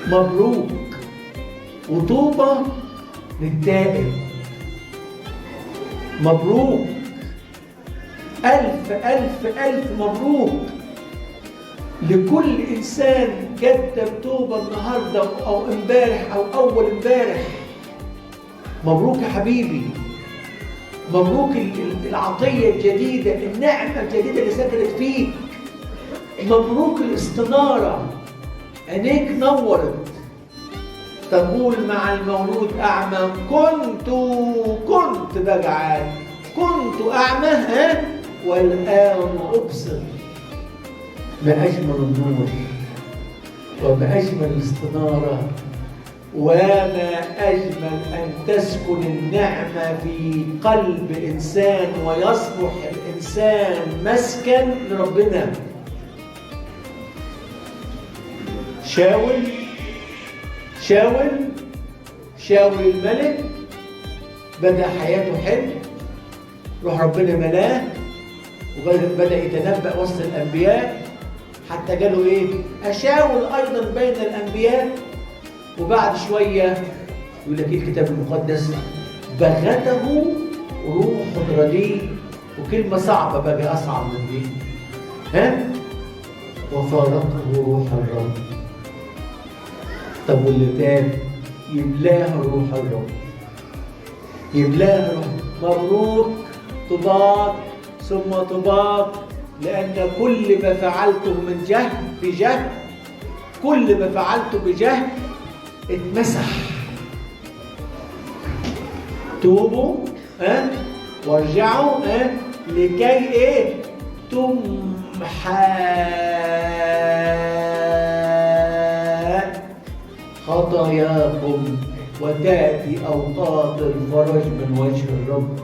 مبروك وطوبى للتائب. مبروك، ألف ألف ألف مبروك لكل إنسان قدم توبة النهاردة أو امبارح أو أول امبارح. مبروك يا حبيبي، مبروك العطية الجديدة، النعمة الجديدة اللي سكنت فيك. مبروك الاستنارة، عينيك نورت. تقول مع المولود أعمى كنت بجعان، كنت أعمى والآن أبصر. ما أجمل النور وما أجمل الاستنارة وما أجمل أن تسكن النعمة في قلب إنسان ويصبح الإنسان مسكن لربنا. شاول الملك بدأ حياته حلو، روح ربنا ملاه وبدأ يتنبأ وسط الأنبياء، حتى قالوا إيه؟ أشاول أيضا بين الأنبياء. وبعد شوية يقول لك الكتاب المقدس بغته روح رديء، وكلمة صعبة بقى أصعب من دي، وفارقه روح الرب. طب واللي تاب يملاه روح الرب، يملاه روح. مبروك طباق ثم طباق، لأن كل ما فعلته من جهل بجهل، كل ما فعلته بجهل اتمسح. توبوا وارجعوا لكي تمحى خطاياكم وتأتي أوقات الفرج من وجه الرب.